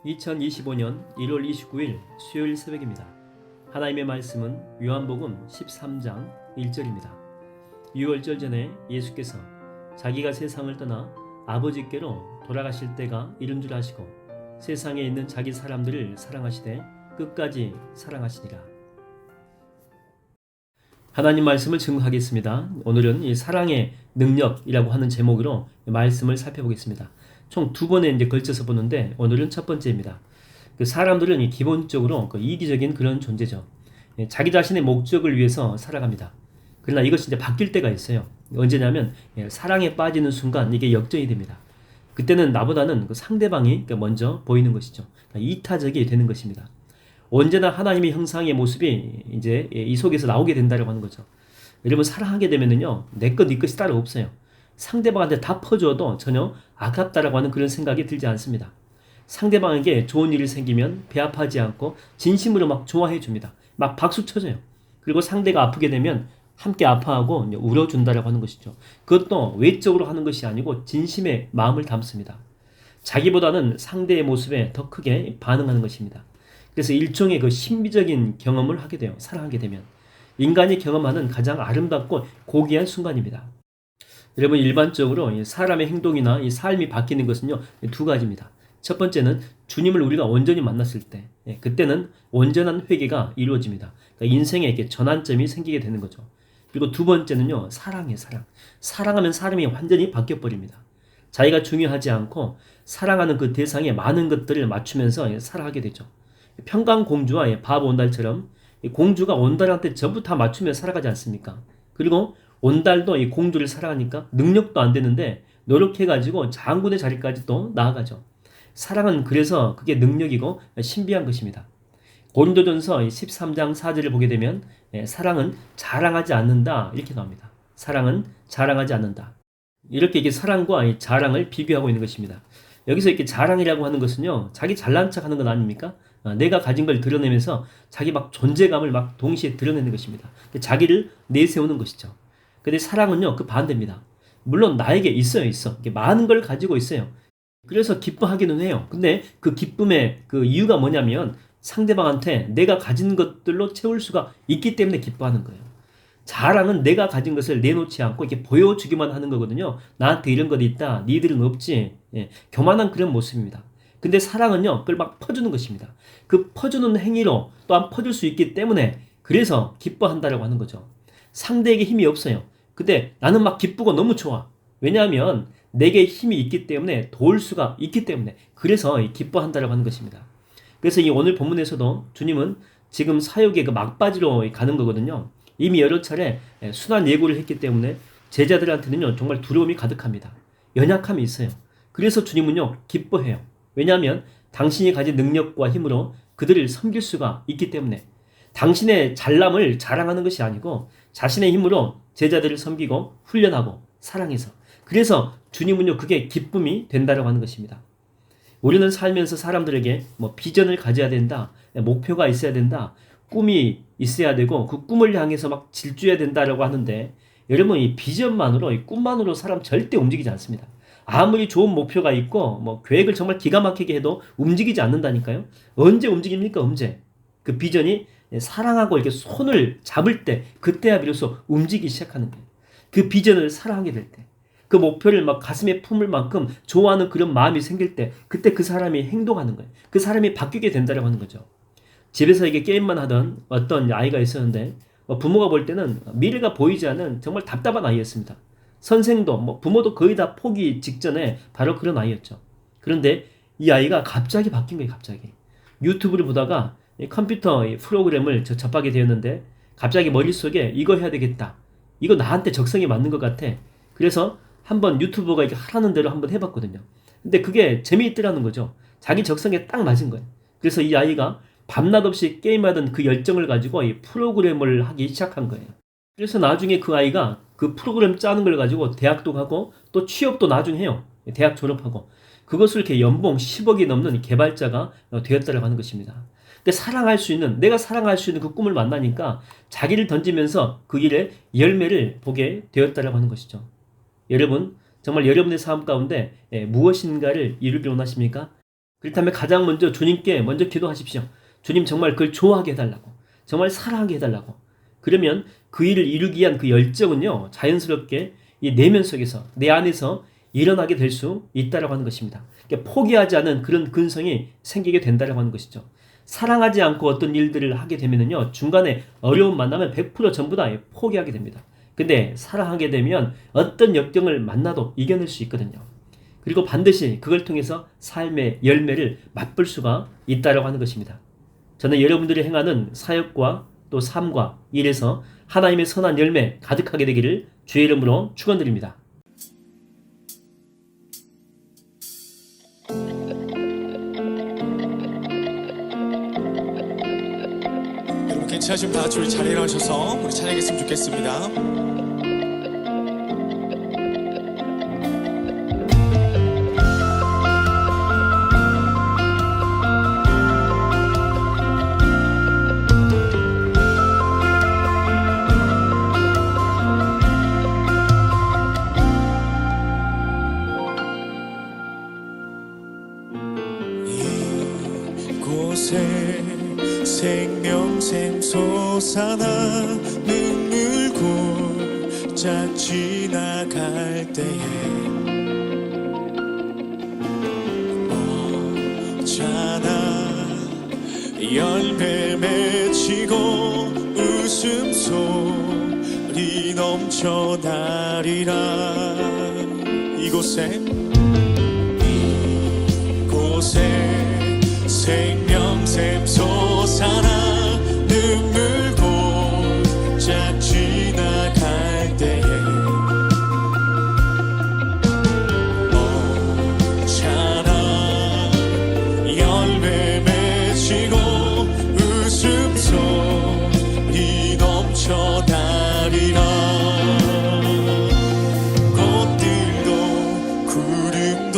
2025년 1월 29일 수요일 새벽입니다. 하나님의 말씀은 요한복음 13장 1절입니다. 유월절 전에 예수께서 자기가 세상을 떠나 아버지께로 돌아가실 때가 이른 줄 아시고 세상에 있는 자기 사람들을 사랑하시되 끝까지 사랑하시니라. 하나님 말씀을 증거하겠습니다. 오늘은 이 사랑의 능력이라고 하는 제목으로 말씀을 살펴보겠습니다. 총 두 번에 걸쳐서 보는데 오늘은 첫 번째입니다. 사람들은 기본적으로 이기적인 그런 존재죠. 자기 자신의 목적을 위해서 살아갑니다. 그러나 이것이 바뀔 때가 있어요. 언제냐면 사랑에 빠지는 순간 이게 역전이 됩니다. 그때는 나보다는 상대방이 먼저 보이는 것이죠. 이타적이 되는 것입니다. 언제나 하나님의 형상의 모습이 이제 이 속에서 나오게 된다고 하는 거죠. 여러분 사랑하게 되면은요, 내 것, 네 것이 따로 없어요. 상대방한테 다 퍼줘도 전혀 아깝다라고 하는 그런 생각이 들지 않습니다. 상대방에게 좋은 일이 생기면 배합하지 않고 진심으로 막 좋아해 줍니다. 막 박수 쳐줘요. 그리고 상대가 아프게 되면 함께 아파하고 울어준다라고 하는 것이죠. 그것도 외적으로 하는 것이 아니고 진심의 마음을 담습니다. 자기보다는 상대의 모습에 더 크게 반응하는 것입니다. 그래서 일종의 신비적인 경험을 하게 돼요. 사랑하게 되면. 인간이 경험하는 가장 아름답고 고귀한 순간입니다. 여러분 일반적으로 사람의 행동이나 이 삶이 바뀌는 것은요, 두 가지입니다. 첫 번째는 주님을 우리가 온전히 만났을 때, 그때는 온전한 회개가 이루어집니다. 그러니까 인생에 이렇게 전환점이 생기게 되는 거죠. 그리고 두 번째는요, 사랑이에요, 사랑. 사랑하면 사람이 완전히 바뀌어버립니다. 자기가 중요하지 않고 사랑하는 그 대상에 많은 것들을 맞추면서 살아가게 되죠. 평강공주와 바보 온달처럼 공주가 온달한테 전부 다 맞추며 살아가지 않습니까? 그리고 온달도 이 공주를 사랑하니까 능력도 안 되는데 노력해가지고 장군의 자리까지 또 나아가죠. 사랑은 그래서 그게 능력이고 신비한 것입니다. 고린도전서 13장 4절을 보게 되면 사랑은 자랑하지 않는다 이렇게 나옵니다. 사랑은 자랑하지 않는다. 이렇게 사랑과 자랑을 비교하고 있는 것입니다. 여기서 이렇게 자랑이라고 하는 것은요, 자기 잘난 척 하는 건 아닙니까? 내가 가진 걸 드러내면서 자기 막 존재감을 막 동시에 드러내는 것입니다. 자기를 내세우는 것이죠. 근데 사랑은요, 그 반대입니다. 물론 나에게 있어요. 많은 걸 가지고 있어요. 그래서 기뻐하기는 해요. 근데 그 기쁨의 그 이유가 뭐냐면 상대방한테 내가 가진 것들로 채울 수가 있기 때문에 기뻐하는 거예요. 자랑은 내가 가진 것을 내놓지 않고 이렇게 보여주기만 하는 거거든요. 나한테 이런 것 있다. 니들은 없지. 교만한 그런 모습입니다. 근데 사랑은요, 그걸 막 퍼주는 것입니다. 그 퍼주는 행위로 또한 퍼줄 수 있기 때문에 그래서 기뻐한다라고 하는 거죠. 상대에게 힘이 없어요. 근데 나는 막 기쁘고 너무 좋아. 왜냐하면 내게 힘이 있기 때문에 도울 수가 있기 때문에 그래서 기뻐한다라고 하는 것입니다. 그래서 이 오늘 본문에서도 주님은 지금 사역의 그 막바지로 가는 거거든요. 이미 여러 차례 순환 예고를 했기 때문에 제자들한테는요, 정말 두려움이 가득합니다. 연약함이 있어요. 그래서 주님은요, 기뻐해요. 왜냐하면 당신이 가진 능력과 힘으로 그들을 섬길 수가 있기 때문에 당신의 잘남을 자랑하는 것이 아니고 자신의 힘으로 제자들을 섬기고 훈련하고 사랑해서 그래서 주님은요, 그게 기쁨이 된다라고 하는 것입니다. 우리는 살면서 사람들에게 비전을 가져야 된다, 목표가 있어야 된다, 꿈이 있어야 되고 그 꿈을 향해서 막 질주해야 된다라고 하는데 여러분 이 비전만으로 이 꿈만으로 사람 절대 움직이지 않습니다. 아무리 좋은 목표가 있고 계획을 정말 기가 막히게 해도 움직이지 않는다니까요. 언제 움직입니까? 언제? 그 비전이 사랑하고 이렇게 손을 잡을 때 그때야 비로소 움직이기 시작하는 거예요. 그 비전을 사랑하게 될 때, 그 목표를 막 가슴에 품을 만큼 좋아하는 그런 마음이 생길 때 그때 그 사람이 행동하는 거예요. 그 사람이 바뀌게 된다고 하는 거죠. 집에서 이게 게임만 하던 어떤 아이가 있었는데 부모가 볼 때는 미래가 보이지 않는 정말 답답한 아이였습니다. 선생도 부모도 거의 다 포기 직전에 바로 그런 아이였죠. 그런데 이 아이가 갑자기 바뀐 거예요. 갑자기 유튜브를 보다가 컴퓨터 프로그램을 접하게 되었는데 갑자기 머릿속에 이거 해야 되겠다, 이거 나한테 적성에 맞는 것 같아. 그래서 한번 유튜버가 이렇게 하라는 대로 한번 해봤거든요. 근데 그게 재미있더라는 거죠. 자기 적성에 딱 맞은 거예요. 그래서 이 아이가 밤낮 없이 게임하던 그 열정을 가지고 이 프로그램을 하기 시작한 거예요. 그래서 나중에 그 아이가 그 프로그램 짜는 걸 가지고 대학도 가고 또 취업도 나중에 해요. 대학 졸업하고. 그것을 이렇게 연봉 10억이 넘는 개발자가 되었다고 하는 것입니다. 근데 내가 사랑할 수 있는 그 꿈을 만나니까 자기를 던지면서 그 일에 열매를 보게 되었다고 하는 것이죠. 여러분, 정말 여러분의 삶 가운데 무엇인가를 이루길 원하십니까? 그렇다면 가장 먼저 주님께 먼저 기도하십시오. 주님 정말 그걸 좋아하게 해달라고, 정말 사랑하게 해달라고. 그러면 그 일을 이루기 위한 그 열정은요, 자연스럽게 이 내면 속에서, 내 안에서 일어나게 될 수 있다라고 하는 것입니다. 그러니까 포기하지 않은 그런 근성이 생기게 된다라고 하는 것이죠. 사랑하지 않고 어떤 일들을 하게 되면요, 중간에 어려움 만나면 100% 전부 다 포기하게 됩니다. 근데 사랑하게 되면 어떤 역경을 만나도 이겨낼 수 있거든요. 그리고 반드시 그걸 통해서 삶의 열매를 맛볼 수가 있다라고 하는 것입니다. 저는 여러분들이 행하는 사역과 또 삶과 일에서 하나님의 선한 열매 가득하게 되기를 주의 이름으로 축원드립니다. 여러분 괜찮으시면 다 같이 우리 자리에 일어나셔서 우리 찬양했으면 좋겠습니다. 이곳에 생명샘 솟아나 눈물 골짝 지나갈 때에 언짢아 열매 맺히고 웃음소리 넘쳐나리라. 이곳에 생명샘 솟아나 눈물 골짝 지나갈 때에 언짢아 열매 맺히고 웃음소리 넘쳐나리라. 꽃들도 구름도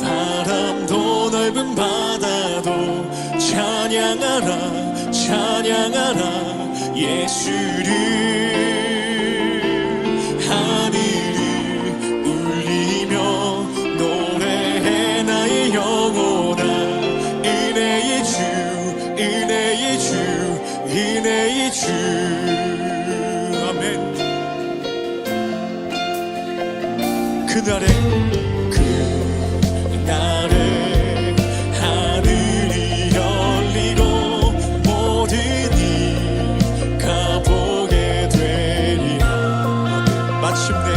바람도 넓은 바다도 찬양하라 찬양하라 예수를. 하늘이 울리며 노래해 나의 영혼아 은혜의 주 은혜의 주 은혜의 주. 아멘. 그날에 하늘이 열리고 모든 이가 보게 되리라. 마침내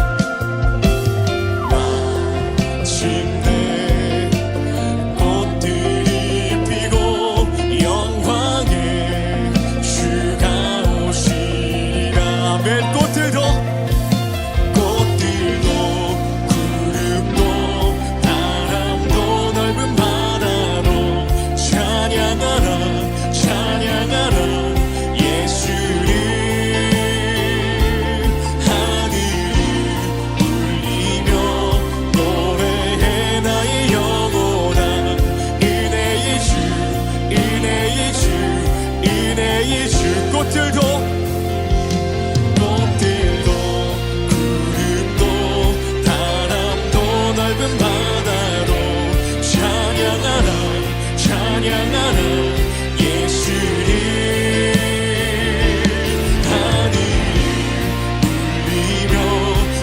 꽃들이 피고 영광의 주가 오시리라. 아멘. 꽃들도 구름도 바람도 넓은 바다로 찬양하라 찬양하라 예수를. 하늘이 울리며 노래해 나의 영혼아 은혜의 주 은혜의 주 은혜의 주. 꽃들도 구름도 바람도 넓은 바다로 찬양하라 찬양하라 예수를. 하늘이 울리며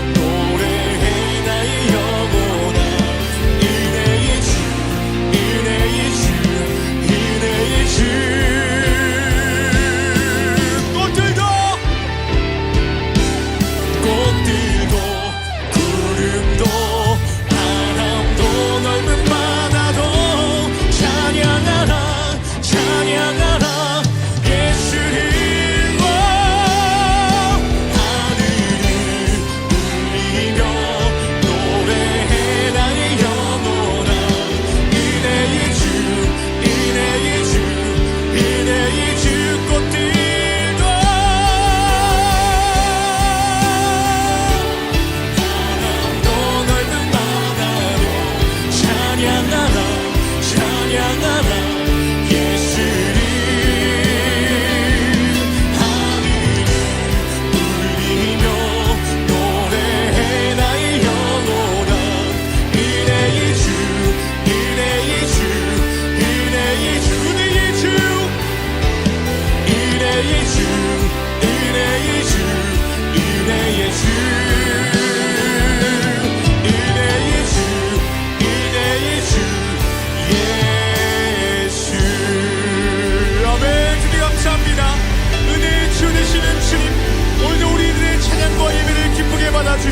노래해 나의 영혼아 은혜의 주 은혜의 주 은혜의 주. 꽃들도 구름도 바람도 넓은 바다도 찬양하라 찬양하라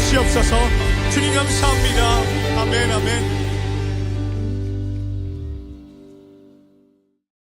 주시옵소서. 주님 감사합니다. 아멘 아멘.